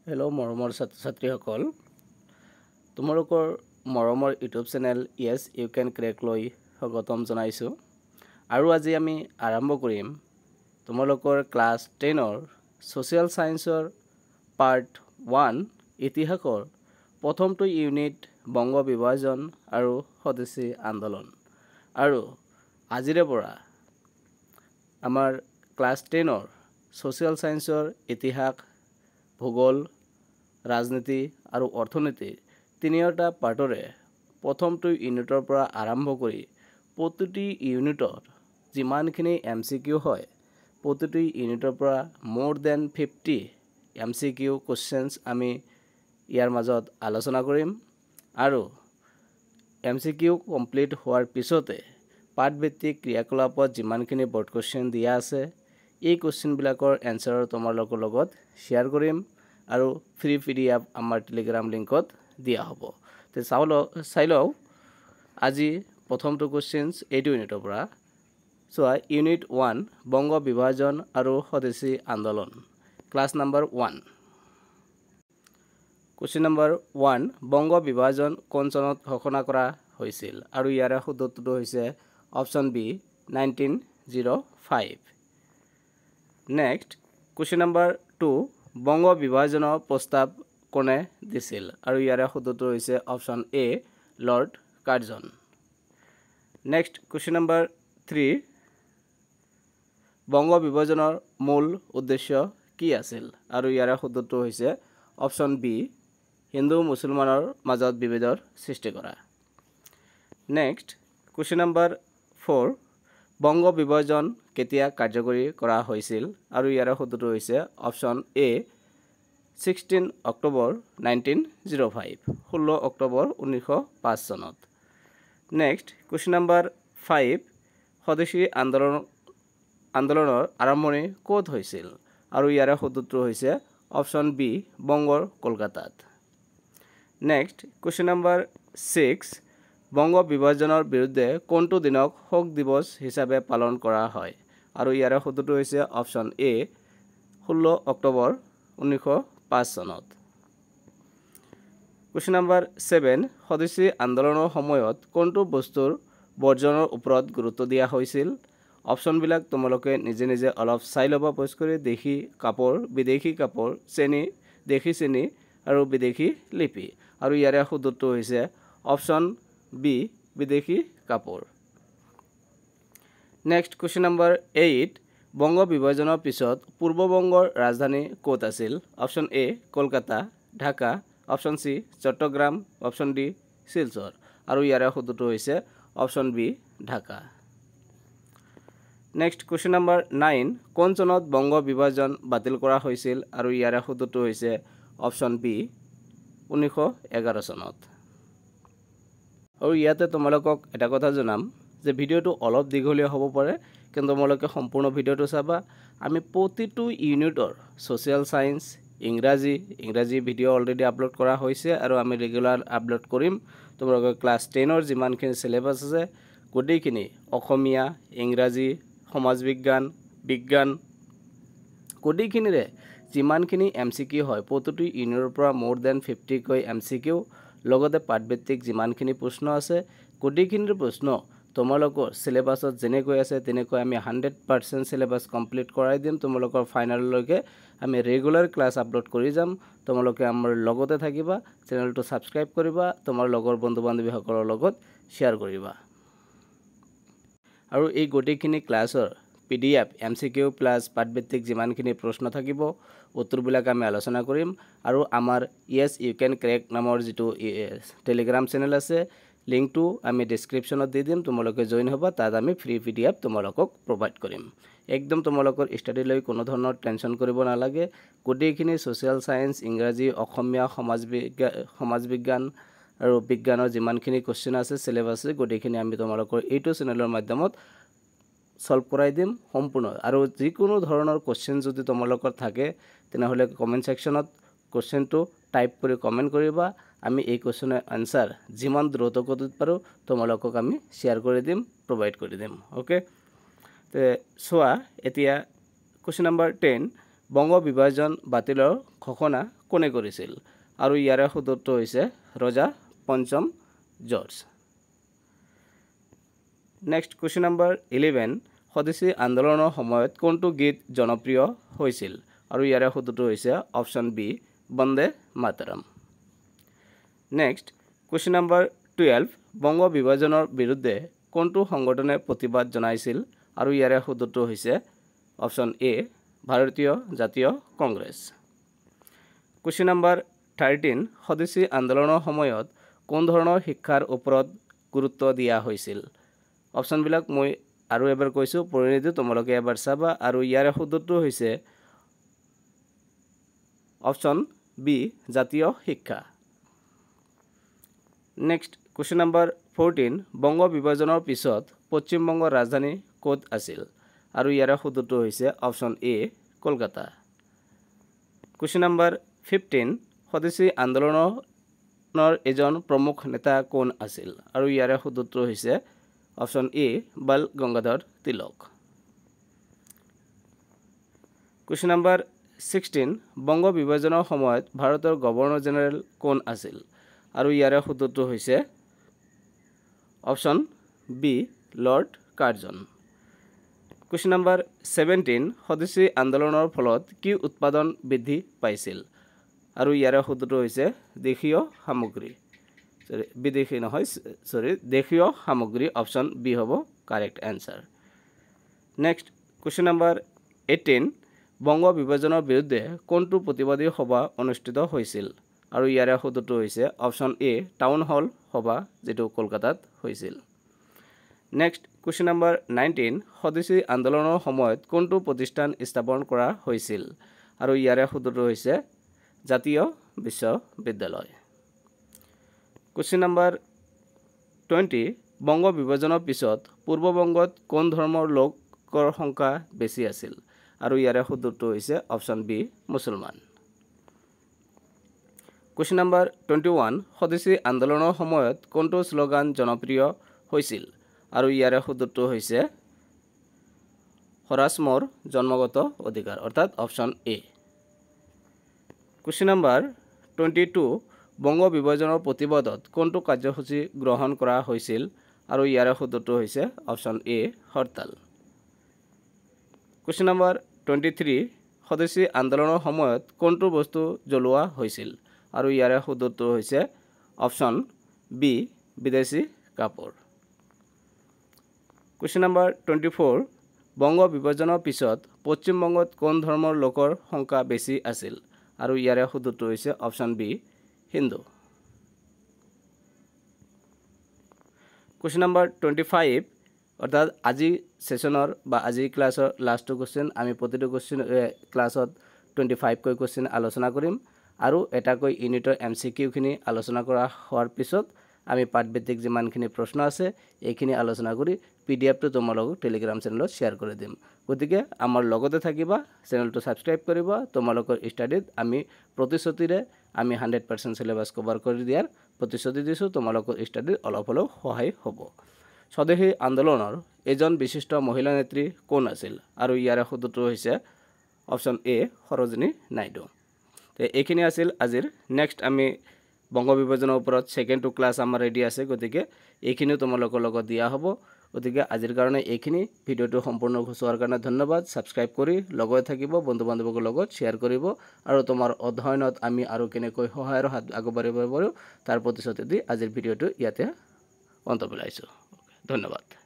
hello' মৰমৰ ছাত্ৰ-ছাত্ৰীসকল তোমালোকৰ মৰমৰ ইউটিউব চেনেল ইয়েছ ইউ কেন ক্ৰেক লৈ স্বাগতম জনাইছোঁ আৰু আজি আমি আৰম্ভ কৰিম তোমালোকৰ ক্লাছ 10ৰ সোশ্যাল সায়েন্সৰ পাৰ্ট 1 ইতিহাসৰ প্ৰথমটো ইউনিট বংগ বিভাজন আৰু স্বদেশী আন্দোলন আৰু আজিৰে পৰা আমাৰ ক্লাছ 10ৰ সোশ্যাল সায়েন্সৰ ইতিহাস ভূগোল ৰাজনীতি আৰু অৰ্থনীতি তিনিওটা পাৰ্টৰে প্ৰথমটো ইউনিটৰ পৰা আৰম্ভ কৰি প্ৰতিটি ইউনিটৰ যিমানখিনি এমসিকিউ হয় প্ৰতিটি ইউনিটৰ পৰা more than 50 এমসিকিউ কোৱেশ্চনছ আমি ইয়াৰ মাজত আলোচনা কৰিম আৰু এমসিকিউ কমপ্লিট হোৱাৰ পিছতে পাঠভিত্তিক ক্ৰিয়াকলাপত যিমানখিনি বৰ্ড কোৱেশ্চন দিয়া আছে এই কোৱেশ্চনবিলাকৰ এনসাৰ তোমালোকৰ লগত শেয়াৰ কৰিম আৰু ফ্ৰী পিডিএফ আমাৰ টেলিগ্ৰাম লিংকত দিয়া হ'ব তে চাই লও আজি প্ৰথমটো কোৱেশ্চনছ এইটো ইউনিটৰ পৰা সোৱা ইউনিট 1 বংগ বিভাজন আৰু স্বদেশী আন্দোলন class number 1 question number 1 Banga বিভাজন কোন চনত ঘোষণা কৰা হৈছিল আৰু ইয়াৰ শুদ্ধটো হৈছে option B 1905 next question number 2 বংগ বিভাজনৰ প্ৰস্তাৱ কোনে দিছিল আৰু ইয়াৰ শুদ্ধটো হৈছে option A lord Curzon next question number 3 বংগ বিভাজনৰ মূল উদ্দেশ্য কি আছিল আৰু ইয়াৰ শুদ্ধটো হৈছে অপচন বি হিন্দু মুছলমানৰ মাজত বিভেদৰ সৃষ্টি কৰা নেক্সট কোৱেশ্চন নম্বৰ 4 বংগ বিভাজন কেতিয়া কাৰ্যকৰী কৰা হৈছিল আৰু ইয়াৰ শুদ্ধটো হৈছে অপচন এ 16 অক্টোবৰ 1905 16 অক্টোবৰ 1905 চনত নেক্সট কোৱেশ্চন নম্বৰ 5 স্বদেশী আন্দোলনৰ আৰম্ভণি ক'ত হৈছিল আৰু ইয়াৰ শুদ্ধটো হৈছে অপচন বি বংগৰ কলকাতাত নেক্সট কোৱেশ্চন নম্বৰ 6 বংগ বিভাজনৰ বিৰুদ্ধে কোনটো দিনক শোক দিৱস হিচাপে পালন কৰা হয় আৰু ইয়াৰ শুদ্ধটো হৈছে অপচন এ 16 অক্টোবৰ 1905 চনত কোৱেশ্চন নম্বৰ 7 স্বদেশী আন্দোলনৰ সময়ত কোনটো বস্তুৰ বৰ্জনৰ ওপৰত গুৰুত্ব দিয়া হৈছিল অপচনবিলাক তোমালোকে নিজে নিজে অলপ চাই ল'বা পজ কৰি দেশী কাপোৰ বিদেশী কাপোৰ চেনি দেশী চেনি আৰু বিদেশী লিপি আৰু ইয়াৰ শুদ্ধটো হৈছে অপচন বি বিদেশী কাপোৰ নেক্সট কোৱেশ্চন নম্বৰ 8 বংগ বিভাজনৰ পিছত পূৰ্ব বংগৰ ৰাজধানী ক'ত আছিল option A Kolkata Dhaka option C Chittagong option D Silchar আৰু ইয়াৰ শুদ্ধটো হৈছে option B Dhaka next question number 9 কোন চনত বংগ বিভাজন বাতিল কৰা হৈছিল আৰু ইয়াৰ শুদ্ধটো হৈছে অপচন বি 1911 চনত আৰু ইয়াতে তোমালোকক এটা কথা জনাম যে ভিডিওটো অলপ দীঘলীয়া হ'ব পাৰে কিন্তু তোমালোকে সম্পূৰ্ণ ভিডিওটো চাবা আমি প্ৰতিটো ইউনিটৰ সোশ্যাল সায়েন্স ইংৰাজী ভিডিও অলৰেডি আপলোড কৰা হৈছে আৰু আমি ৰেগুলাৰ আপলোড কৰিম তোমালোকে ক্লাছ 10ৰ যিমানখিনি সিলেবাস আছে গোটেইখিনি অসমীয়া ইংৰাজী সমাজ বিজ্ঞান গোটেইখিনিৰে যিমানখিনি এমসিকিউ হয় প্ৰতিটো ইউনিটৰ পৰা more than 50 কৈ এমসিকিউ লগতে পাঠভিত্তিক যিমানখিনি প্ৰশ্ন আছে গোটেইখিনিৰ প্ৰশ্ন তোমালোকৰ সিলেবাসত যেনেকৈ আছে তেনেকৈ আমি 100% সিলেবাস কমপ্লিট কৰাই দিম তোমালোকৰ ফাইনাললৈকে আমি ৰেগুলাৰ ক্লাছ আপলোড কৰি যাম তোমালোকে আমাৰ লগতে থাকিবা চেনেলটো সাবস্ক্ৰাইব কৰিবা তোমাৰ লগৰ বন্ধু-বান্ধৱীসকলৰ লগত শেয়াৰ কৰিবা আৰু এই গোটেইখিনি ক্লাছৰ পিডিএফ এমসিকিউ প্লাস পাঠভিত্তিক যিমানখিনি প্ৰশ্ন থাকিব উত্তৰবিলাক আমি আলোচনা কৰিম আৰু আমাৰ ইয়েছ ইউ কেন ক্ৰেক নামৰ যেটো টেলিগ্ৰাম চেনেল আছে লিংকটো আমি ডেসক্ৰিপচনত দি দিম তোমালোকে জয়েন হ'বা তাত আমি ফ্ৰী পিডিএফ তোমালোকক প্ৰভাইড কৰিম একদম তোমালোকৰ ষ্টাডি লৈ কোনো ধৰণৰ টেনচন কৰিব নালাগে গোটেইখিনি সোশ্যাল সায়েন্স ইংৰাজী অসমীয়া সমাজ বিজ্ঞান আৰু বিজ্ঞানৰ যিমানখিনি কোৱেশ্চন আছে সিলেবাস গোটেইখিনি আমি তোমালোকৰ এইটো চেনেলৰ মাধ্যমত সলভ কৰাই দিম সম্পূৰ্ণ আৰু যিকোনো ধৰণৰ কোৱেশ্চন যদি তোমালোকৰ থাকে তেনেহলে কমেন্ট সেকশনত কোৱেশ্চনটো টাইপ কৰি কমেন্ট কৰিবা আমি এই কোৱেশ্চনৰ আনসাৰ যিমান দ্ৰুত গতিত পাৰো তোমালোকক আমি শেয়াৰ কৰি দিম প্ৰভাইড কৰি দিম ওকে তে সোৱা এতিয়া কোৱেশ্চন নম্বৰ 10 বংগ বিভাজন বাতিলৰ ঘোষণা কোনে কৰিছিল আৰু ইয়াৰে শুদ্ধটো হৈছে ৰজা পঞ্চম জৰ্জ নেক্সট কোৱেশ্চন নম্বৰ 11 স্বদেশী আন্দোলনৰ সময়ত কোনটো গীত জনপ্ৰিয় হৈছিল আৰু ইয়াৰে শুদ্ধটো হৈছে option B Bande Mataram next question number 12 Banga বিভাজনৰ বিৰুদ্ধে কোনটো সংগঠনে প্ৰতিবাদ জনাইছিল আৰু ইয়াৰে শুদ্ধটো হৈছে অপচন এ ভাৰতীয় জাতীয় কংগ্ৰেছ কোৱেশ্চন নম্বৰ 13 স্বদেশী আন্দোলনৰ সময়ত কোন ধৰণৰ শিক্ষাৰ ওপৰত গুৰুত্ব দিয়া হৈছিল অপচন বিলাক মই আৰু এবাৰ কৈছো পৰিনিধি তোমালোকে এবাৰ চাবা আৰু ইয়াৰে শুদ্ধটো হৈছে অপচন বি জাতীয় শিক্ষা নেক্সট কোৱেশ্চন নম্বৰ 14 বংগ বিভাজনৰ পিছত পশ্চিম বংগৰ ৰাজধানী ক'ত আছিল আৰু ইয়াৰে শুদ্ধটো হৈছে option A Kolkata question number 15 স্বদেশী আন্দোলনৰ এজন প্ৰমুখ নেতা কোন আছিল আৰু ইয়াৰে শুদ্ধটো হৈছে অপচন এ বাল গংগাধৰ তিলক কোৱেশ্চন নম্বৰ 16 বংগ বিভাজনৰ সময়ত ভাৰতৰ গভৰ্ণৰ জেনেৰেল কোন আছিল আৰু ইয়াৰে শুদ্ধটো হৈছে option B lord Curzon question number 17 স্বদেশী আন্দোলনৰ ফলত কি উৎপাদন বৃদ্ধি পাইছিল আৰু ইয়াৰে শুদ্ধটো হৈছে দেশীয় সামগ্ৰী বিদেশী নহয় দেশীয় সামগ্ৰী অপচন বি হ'ব correct answer next question number 18 Banga বিভাজনৰ বিৰুদ্ধে কোনটো প্ৰতিবাদী সভা অনুষ্ঠিত হৈছিল আৰু ইয়াৰে শুদ্ধটো হৈছে অপচন এ টাউন হল সভা যেটো কলকাতাত হৈছিল নেক্সট কোৱেশ্চন নম্বৰ 19 স্বদেশী আন্দোলনৰ সময়ত কোনটো প্ৰতিষ্ঠান স্থাপন কৰা হৈছিল আৰু ইয়াৰে শুদ্ধটো হৈছে জাতীয় বিশ্ববিদ্যালয় কোৱেশ্চন নম্বৰ 20 বংগ বিভাজনৰ পিছত পূৰ্ব বংগত কোন ধৰ্মৰ লোকৰ সংখ্যা বেছি আছিল আৰু ইয়াৰে শুদ্ধটো হৈছে অপচন বি মুছলমান কোৱেশ্চন নম্বৰ 21 স্বদেশী আন্দোলনৰ সময়ত কোনটো স্লোগান জনপ্ৰিয় হৈছিল আৰু ইয়াৰে শুদ্ধটো হৈছে স্বৰাজ মোৰ জন্মগত অধিকাৰ অৰ্থাৎ অপচন এ কোৱেশ্চন নম্বৰ 22 বংগ বিভাজনৰ প্ৰতিবাদত কোনটো কাৰ্যসূচী গ্ৰহণ কৰা হৈছিল আৰু ইয়াৰে শুদ্ধটো হৈছে অপচন এ হৰতাল কোৱেশ্চন নম্বৰ 23 স্বদেশী আন্দোলনৰ সময়ত কোনটো বস্তু জ্বলোৱা হৈছিল আৰু ইয়াৰে শুদ্ধটো হৈছে অপচন বি বিদেশী কাপোৰ কোৱেশ্চন নম্বৰ 24 বংগ বিভাজনৰ পিছত পশ্চিম বংগত কোন ধৰ্মৰ লোকৰ সংখ্যা বেছি আছিল আৰু ইয়াৰে শুদ্ধটো হৈছে option B Hindu question number 25 অৰ্থাৎ আজি সেশনৰ বা আজি ক্লাছৰ লাষ্ট কোৱেশ্চন আমি প্ৰতিটো কোৱেশ্চন ক্লাছত 25 কৈ কোৱেশ্চন আলোচনা কৰিম আৰু এটা কৈ ইউনিটৰ এমসিকিউ খিনি আলোচনা কৰা হোৱাৰ পিছত আমি পাঠভিত্তিক যিমানখিনি প্ৰশ্ন আছে এইখিনি আলোচনা কৰি পিডিএফটো তোমালোকক টেলিগ্ৰাম চেনেলত শেয়াৰ কৰি দিম গতিকে আমাৰ লগতে থাকিবা চেনেলটো সাবস্ক্ৰাইব কৰিবা তোমালোকৰ ষ্টাডিত আমি প্ৰতিশ্ৰুতিৰে আমি 100% সিলেবাস কভাৰ কৰি দিয়াৰ প্ৰতিশ্ৰুতি দিছো তোমালোকৰ ষ্টাডিত অলপ হলেও সহায় হ'ব স্বদেশী আন্দোলনৰ এজন বিশিষ্ট মহিলা নেত্ৰী কোন আছিল আৰু ইয়াৰে শুদ্ধটো হৈছে অপচন এ সৰোজিনী নাইডু তে এইখিনি আছিল আজিৰ নেক্সট আমি বংগ বিভাজনৰ ওপৰত সেকেন্ড ক্লাছ আমাৰ ৰেডি আছে গতিকে এইখিনি তোমালোকৰ লগত দিয়া হ'ব গতিকে আজিৰ কাৰণে এইখিনি ভিডিওটো সম্পূৰ্ণ চোৱাৰ কাৰণে ধন্যবাদ সাবস্ক্ৰাইব কৰি লগতে থাকিব বন্ধু বান্ধৱীৰ লগত শেয়াৰ কৰিব আৰু তোমাৰ অধ্যয়নত আমি আৰু কেনেকৈ সহায়ৰ হাত আগবঢ়াব পাৰো তাৰ প্ৰতিশ্ৰুতি দি আজিৰ ভিডিওটো ইয়াতে অন্ত পেলাইছো ধন্যবাদ